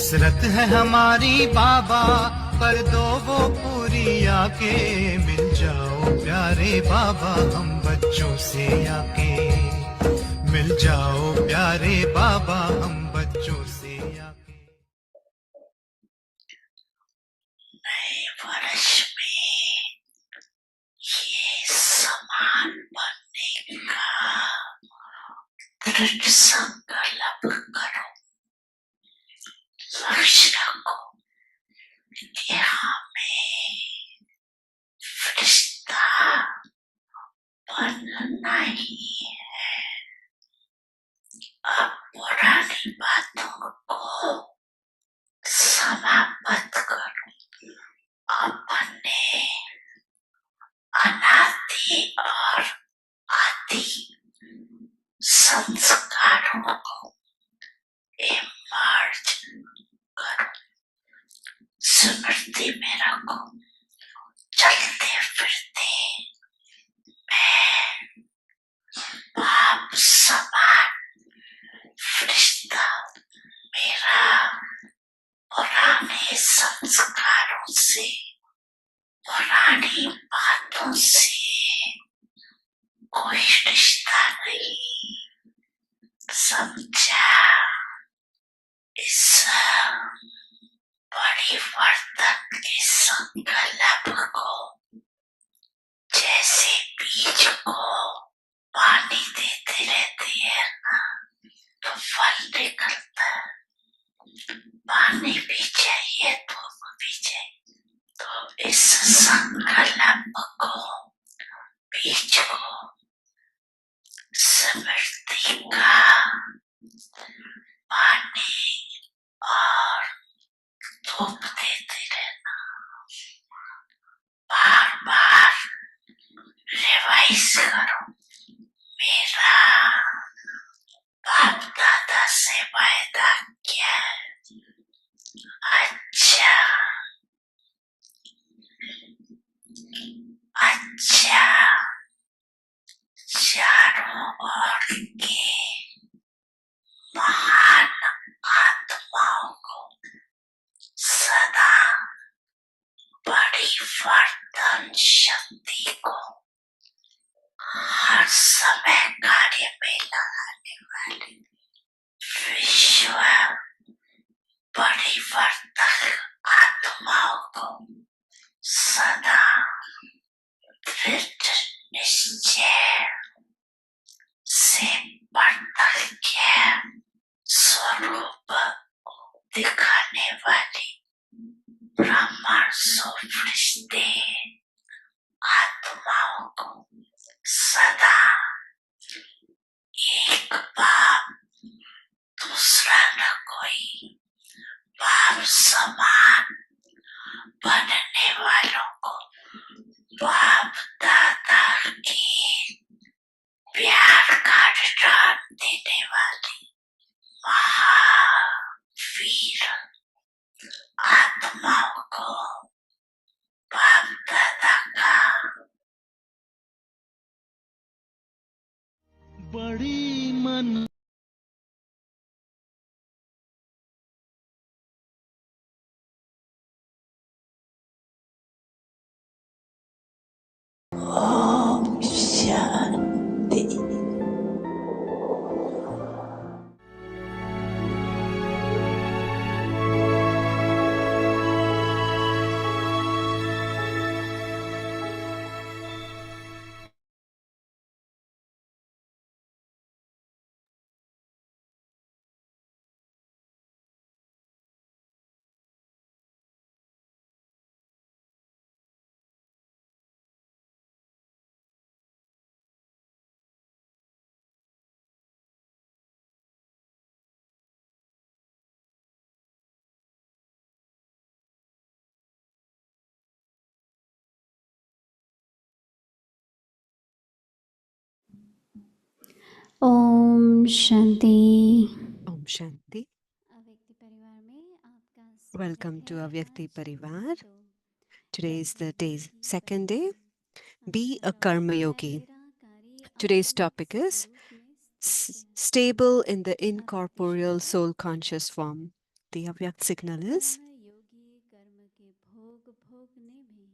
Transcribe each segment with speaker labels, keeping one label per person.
Speaker 1: हसरत है हमारी बाबा, कर दो वो पूरी आके। मिल जाओ प्यारे बाबा हम बच्चों से आके। मिल जाओ प्यारे बाबा हम बच्चों से आके।
Speaker 2: नए वर्ष में ये समान बनने का दृढ़ संकल्प करो। लक्ष्य रखो कि हमें फरिश्ता बनना ही है। अब पुरानी बातों को समाप्त करो। अपने अनादि और आदि संस्कारों को इमर्ज करो, स्मृति में रखो। चलते फिरते मैं बाप समान फरिश्ता मेरा पुराने संस्कारों से, पुरानी बातों से कोई रिश्ता नहीं। समझा? इस परिवर्तन के संकल्प को जैसे बीज को पानी देते रहते हैं ना, तो फल निकलता है। पानी भी चाहिए, धूप भी चाहिए। तो इस संकल्प को, बीज को, स्मृति का पानी और धूप देते रहना। बार बार रिवाइज करो। मेरा बाप दादा से वायदा क्या है? अच्छा चारों ओर के महान आत्माओं को सदा परिवर्तन शक्ति को हर समय कार्य में लगाने वाले विश्व परिवर्तक आत्माओं को सदा दृढ़ निश्चय से पार्थक्य स्वरूप दिखाने वाली ब्राह्मण फरिश्ते आत्माओं को सदा एक बाप दूसरा न कोई बाप समान बनने वालों को बाप दादा की प्यार का ऋण देने वाली महावीर आत्माओं को बाप दादा का
Speaker 1: बड़ी मन
Speaker 2: ओम शांति।
Speaker 3: ओम शांति।
Speaker 4: Om Shanti.
Speaker 3: अव्यक्ति परिवार में आपका
Speaker 4: Welcome to Avyakti
Speaker 3: स्वागत
Speaker 4: Parivar.
Speaker 3: है।
Speaker 4: Today is the day's second day. Be a Karma Yogi. Today's topic is stable in the incorporeal soul conscious form. the Avyakt signal is,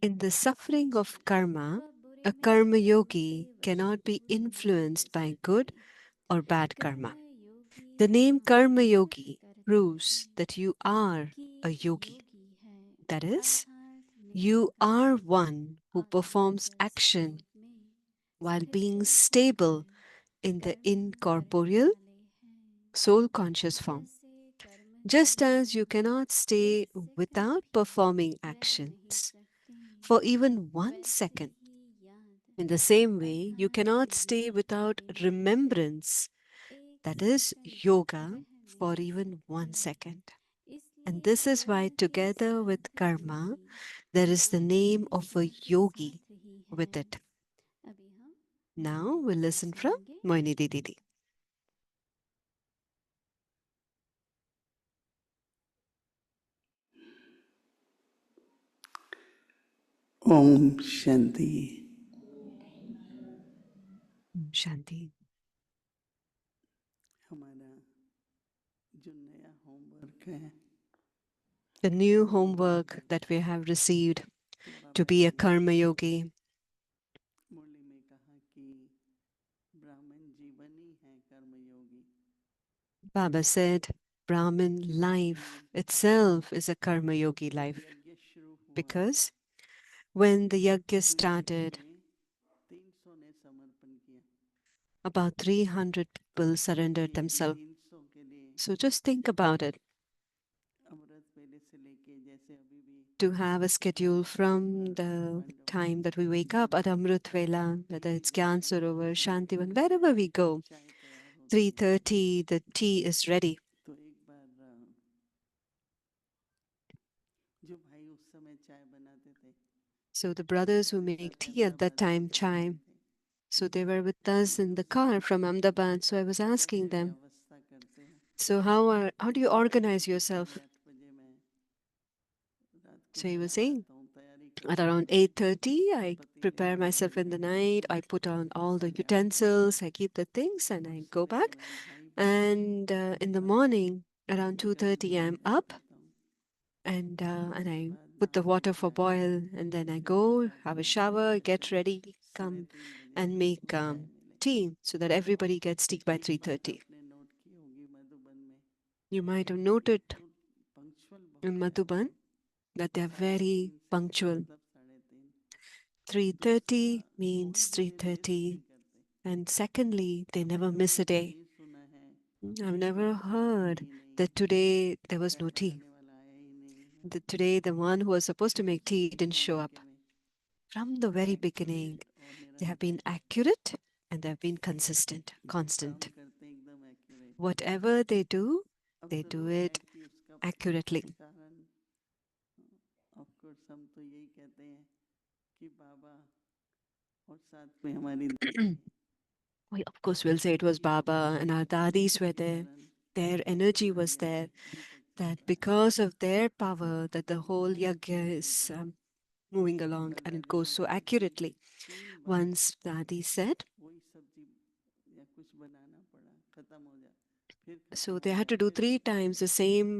Speaker 4: in the suffering of karma, a karma yogi cannot be influenced by good or bad karma. The name karma yogi proves that you are a yogi. That is, you are one who performs action while being stable in the incorporeal soul conscious form. Just as you cannot stay without performing actions for even 1 second, in the same way, you cannot stay without remembrance, that is yoga, for even 1 second. And this is why, together with karma, there is the name of a yogi with it. Now we'll listen from Moini Didi.
Speaker 2: Om Shanti.
Speaker 4: Shanti.
Speaker 2: हमारा जो नया homework है
Speaker 4: The new homework that we have received to be a karma yogi.
Speaker 2: मुरली में कहा कि ब्राह्मण जीवन ही है कर्मयोगी.
Speaker 4: Baba said, Brahmin life itself is a karma yogi life.
Speaker 2: यज्ञ शुरू हुआ
Speaker 4: Because when the yajna started,
Speaker 2: 300 ने समर्पण किया.
Speaker 4: about 300 people surrendered themselves.
Speaker 2: 300 के लिए
Speaker 4: So just think about it.
Speaker 2: अमृत वेले से लेके जैसे अभी भी
Speaker 4: To have a schedule from the time that we wake up at Amrit Vela, whether it's Gyan Sarovar, Shantivan, wherever we go,
Speaker 2: चाय तैयार हो
Speaker 4: 3:30, the tea is ready.
Speaker 2: तो एक बार जो भाई उस समय चाय बनाते थे
Speaker 4: So the brothers who make tea at that time, chai, so they were with us in the car from Ahmedabad. So I was asking them,
Speaker 2: व्यवस्था करते हैं.
Speaker 4: so how do you organize yourself?
Speaker 2: 8 बजे मैं रात को
Speaker 4: So he was
Speaker 2: चला
Speaker 4: saying,
Speaker 2: जाता हूँ, तैयारी
Speaker 4: at
Speaker 2: करता
Speaker 4: around 8:30, I prepare myself in the night. I put on all the utensils, I keep the things, and I go back. And in the morning, around 2:30, I'm up, and I put the water for boil, and then I go have a shower, get ready, come and make tea so that everybody gets tea by 3:30.
Speaker 2: आपने note की होगी मधुबन में
Speaker 4: You might have noted
Speaker 2: तो punctual
Speaker 4: in Madhuban that they're very punctual.
Speaker 2: मतलब 3:30
Speaker 4: 3:30 means 3:30. And secondly, they never miss a day.
Speaker 2: नहीं सुना है
Speaker 4: I've never heard that today there was no tea.
Speaker 2: आने वाला आया ही नहीं
Speaker 4: That today the one who was supposed to make tea didn't show up.
Speaker 2: में
Speaker 4: From the very beginning,
Speaker 2: और
Speaker 4: they have been accurate and they have been consistent, constant.
Speaker 2: करते एकदम accurate
Speaker 4: Whatever they do it
Speaker 2: कि उसका
Speaker 4: accurately.
Speaker 2: कारण of course हम तो यही कहते हैं कि बाबा और साथ में हमारी
Speaker 4: We, of course, will say it was Baba and our dadis were there. Their energy was there. That because of their power, that the whole yajna is moving along and it goes so accurately. Once Dadi said,
Speaker 2: वही सब्जी या कुछ बनाना पड़ा खत्म हो जाए फिर
Speaker 4: so they had to do 3 times the same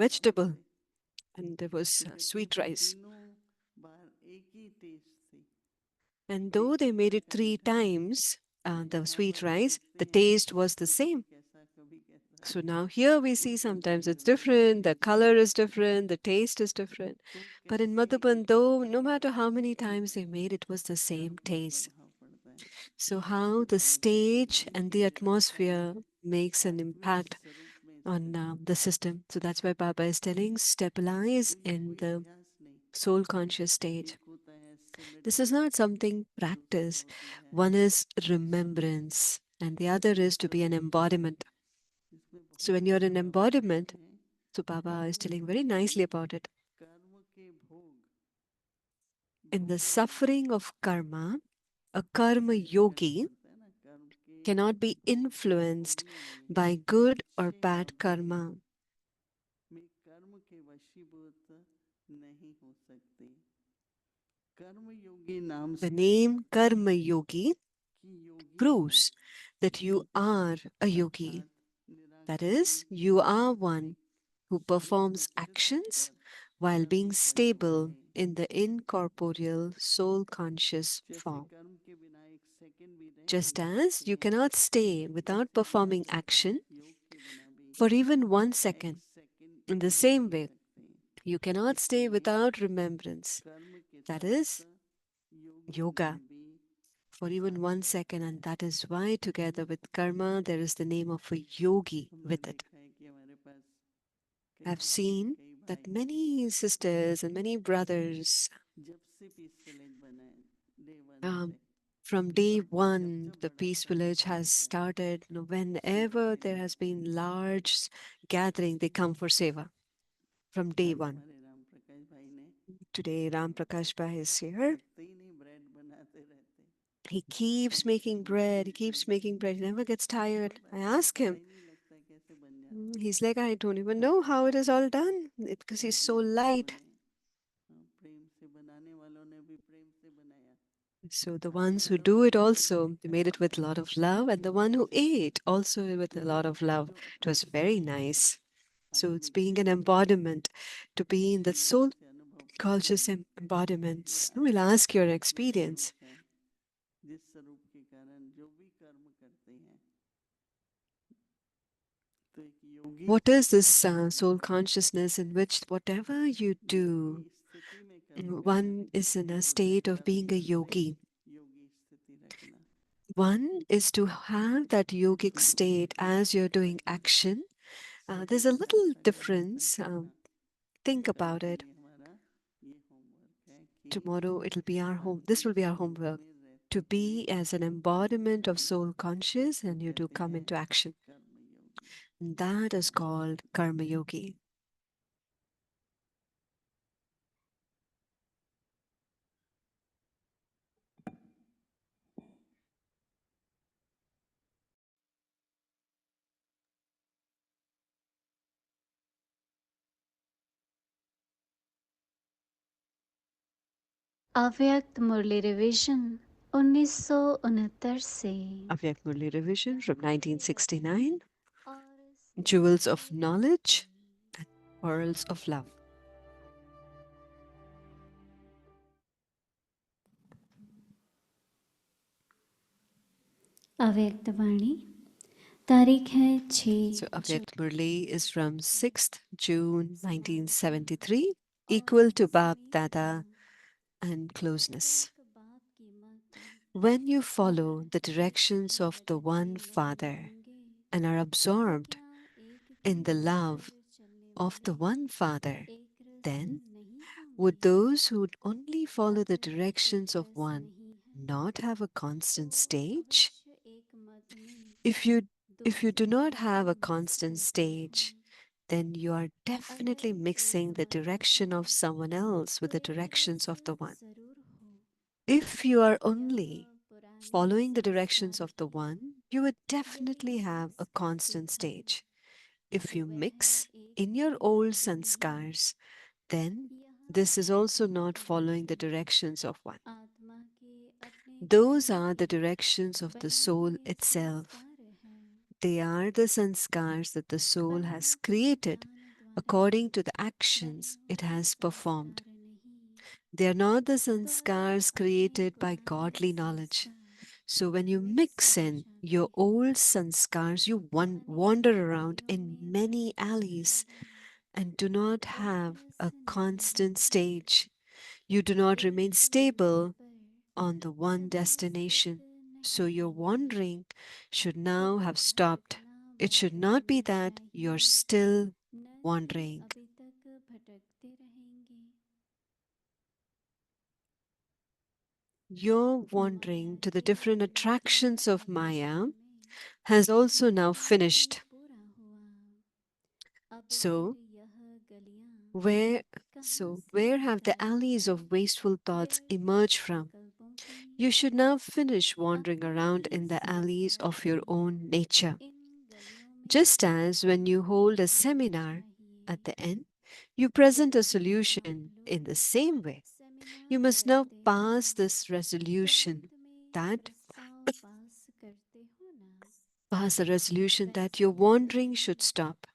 Speaker 4: vegetable, and there was sweet rice.
Speaker 2: तीनों बार एक ही टेस्ट थी
Speaker 4: And though they made it 3 times, the sweet rice, the taste was the same.
Speaker 2: कैसा कभी कैसा
Speaker 4: So now here we see sometimes it's different, the color is different, the taste is different. But in Madhuban, though, no matter how many times they made, it was the same taste.
Speaker 2: भाव पड़ता है
Speaker 4: So how the stage and the atmosphere makes an impact on the system. So that's why Baba is telling, stabilize in the soul conscious stage.
Speaker 2: होता है सिमरन
Speaker 4: This is not something practice. One is remembrance and the other is to be an embodiment.
Speaker 2: इसमें बहुत
Speaker 4: So when you're an embodiment, so Baba is telling very nicely about it.
Speaker 2: कर्म के भोग
Speaker 4: In the suffering of karma, a karma yogi
Speaker 2: है ना कर्म के
Speaker 4: cannot be influenced by good or bad karma.
Speaker 2: में कर्म के वशीभूत नहीं हो सकते कर्म योगी नाम
Speaker 4: The name Karma Yogi
Speaker 2: की योगी
Speaker 4: proves that you are a yogi. That is, you are one who performs actions while being stable in the incorporeal soul conscious
Speaker 2: जैसे
Speaker 4: form.
Speaker 2: कर्म के बिना एक सेकंड भी रह
Speaker 4: Just
Speaker 2: नहीं
Speaker 4: as
Speaker 2: सकते
Speaker 4: you
Speaker 2: हैं,
Speaker 4: cannot stay without performing action
Speaker 2: योग के बिना भी
Speaker 4: for even 1
Speaker 2: एक
Speaker 4: second,
Speaker 2: सेकंड
Speaker 4: in the
Speaker 2: जी
Speaker 4: same
Speaker 2: नहीं
Speaker 4: way,
Speaker 2: सकते हैं।
Speaker 4: you cannot stay
Speaker 2: इसलिए
Speaker 4: without remembrance.
Speaker 2: कर्म के
Speaker 4: That
Speaker 2: साथ
Speaker 4: is
Speaker 2: योगी
Speaker 4: yoga
Speaker 2: में भी
Speaker 4: for even 1 second, and that is why, together with karma, there is the name of a yogi
Speaker 2: हमने
Speaker 4: with it.
Speaker 2: देखा है कि हमारे पास कई
Speaker 4: I've
Speaker 2: बहनें,
Speaker 4: seen
Speaker 2: कई
Speaker 4: that
Speaker 2: भाई
Speaker 4: many sisters and many brothers,
Speaker 2: जब से पीस विलेज बना है, डे वन
Speaker 4: um,
Speaker 2: से
Speaker 4: from day
Speaker 2: जब
Speaker 4: one,
Speaker 2: जब
Speaker 4: the
Speaker 2: बड़ा
Speaker 4: Peace Village
Speaker 2: सत्संग
Speaker 4: has
Speaker 2: होता है,
Speaker 4: started.
Speaker 2: सेवा
Speaker 4: Whenever
Speaker 2: के
Speaker 4: there
Speaker 2: लिए
Speaker 4: has
Speaker 2: आते हैं।
Speaker 4: been large gathering, they come for seva from day
Speaker 2: आज
Speaker 4: one.
Speaker 2: हमारे राम प्रकाश भाई ने
Speaker 4: Today, Ram Prakash Pai is here.
Speaker 2: थकते ही नहीं, ब्रेड बनाते रहते।
Speaker 4: He keeps making bread. He keeps making bread. He never gets tired. I ask
Speaker 2: पता
Speaker 4: him.
Speaker 2: ही नहीं लगता कैसे बन जाते हैं।
Speaker 4: He's like, I don't even know how it is all done because he's so
Speaker 2: बनाने
Speaker 4: light.
Speaker 2: वालों ने, प्रेम से बनाने वालों ने भी प्रेम से बनाया।
Speaker 4: So the
Speaker 2: खाने
Speaker 4: ones who
Speaker 2: वालों
Speaker 4: do
Speaker 2: ने
Speaker 4: it
Speaker 2: भी प्रेम
Speaker 4: also,
Speaker 2: से
Speaker 4: they made
Speaker 2: खाया।
Speaker 4: it with a lot of love, and the one who ate also with a lot of love.
Speaker 2: जो
Speaker 4: It was
Speaker 2: अपने
Speaker 4: very
Speaker 2: स्वरूप को
Speaker 4: nice. So it's
Speaker 2: आदमी
Speaker 4: being an
Speaker 2: जीवन
Speaker 4: embodiment, to be in the
Speaker 2: जीवन
Speaker 4: soul
Speaker 2: से अनुभव करते
Speaker 4: conscious
Speaker 2: हैं। ये
Speaker 4: embodiments. We'll
Speaker 2: आत्मा
Speaker 4: ask
Speaker 2: का
Speaker 4: your
Speaker 2: आत्मिक
Speaker 4: experience.
Speaker 2: स्वरूप है, जिस स्वरूप के कारण जो भी कर्म करते हैं, तो एक योगी
Speaker 4: What is this soul consciousness in which whatever you
Speaker 2: Yogi
Speaker 4: do,
Speaker 2: स्थिति में कर्म करना
Speaker 4: one is in a
Speaker 2: होता है,
Speaker 4: state of being a
Speaker 2: सत्संग में
Speaker 4: yogi.
Speaker 2: योगी स्थिति रखना।
Speaker 4: One is to have that yogic state as you're doing action. There's a little difference. Think
Speaker 2: कल
Speaker 4: about
Speaker 2: के
Speaker 4: it.
Speaker 2: लिए हमारा ये होमवर्क है कि
Speaker 4: Tomorrow it'll be our home. This will
Speaker 2: आत्मिक
Speaker 4: be our
Speaker 2: स्वरूप
Speaker 4: homework.
Speaker 2: में रहते
Speaker 4: To
Speaker 2: हुए
Speaker 4: be as an embodiment of
Speaker 2: कर्म
Speaker 4: soul conscious,
Speaker 2: को
Speaker 4: and you do
Speaker 2: कहते
Speaker 4: come
Speaker 2: हैं
Speaker 4: into action.
Speaker 2: कर्म योगी।
Speaker 4: And that is called Karma Yogi.
Speaker 3: अव्यक्त मुरली रिवीजन 1969 से
Speaker 4: Avyak Murli revision from 1969.
Speaker 3: और
Speaker 4: Jewels of knowledge and pearls of love.
Speaker 3: अव्यक्त वाणी तारीख है
Speaker 4: So
Speaker 3: 6
Speaker 4: Avyak Murli is from 6th June 1973, equal to Bab Dada and closeness. When you follow the directions of the one Father and are absorbed in the love of the one Father, then would those who only follow the directions of one not have a constant stage? If you if you do not have a constant stage, then you are definitely mixing the direction of someone else with the directions of the one. If you are only following the directions of the one, you would definitely have a constant stage. If you mix in your old sanskars, then this is also not following the directions of one. Those are the directions of the soul itself. They are the sanskars that the soul has created according to the actions it has performed. They are not the sanskars created by godly knowledge. So when you mix in your old sanskars, you wander around in many alleys and do not have a constant stage. You do not remain stable on the one destination. So your wandering should now have stopped. It should not be that you're still wandering. Your wandering to the different attractions of Maya has also now finished. So, where where have the alleys of wasteful thoughts emerged from? You should now finish wandering around in the alleys of your own nature. Just as when you hold a seminar, at the end, you present a solution in the same way. You must now pass this resolution that pass a resolution that your wandering should stop.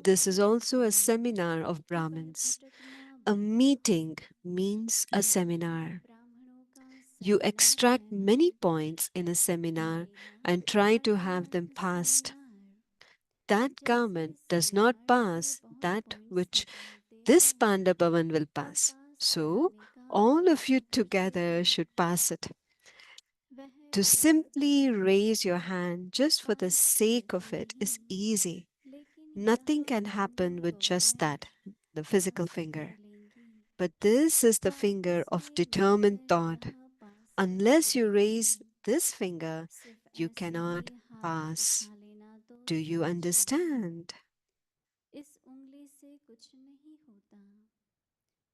Speaker 4: This is also a seminar of Brahmins. A meeting means a seminar. You extract many points in a seminar and try to have them passed. That government does not pass that which this Panda Bhavan will pass. So, all of you together should pass it. To simply raise your hand just for the sake of it is easy. Nothing can happen with just that, the physical finger. But this is the finger of determined thought. Unless you raise this finger, you cannot pass. Do you understand?
Speaker 3: इस उंगली से कुछ नहीं होता,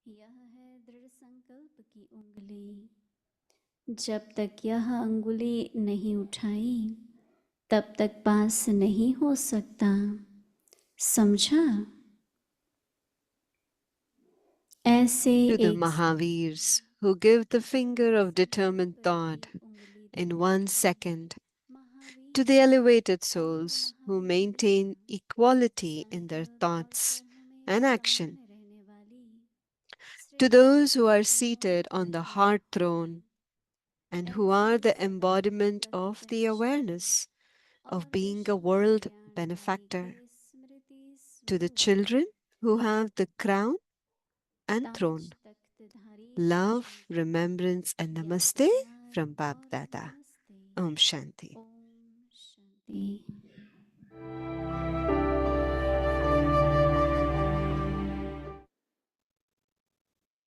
Speaker 3: यह है दृढ़ संकल्प की उंगली। जब तक यह अंगुली नहीं उठाई तब तक पास नहीं हो सकता, समझा? ऐसे
Speaker 4: To the
Speaker 3: एक
Speaker 4: Mahavirs who give the finger of determined thought in 1 second, to the elevated souls who maintain equality in their thoughts and action, to those who are seated on the heart throne and who are the embodiment of the awareness of being a world benefactor, to the children who have the crown and throne. Love, remembrance, and namaste from Bab Dada. Om Shanti.
Speaker 3: Om Shanti.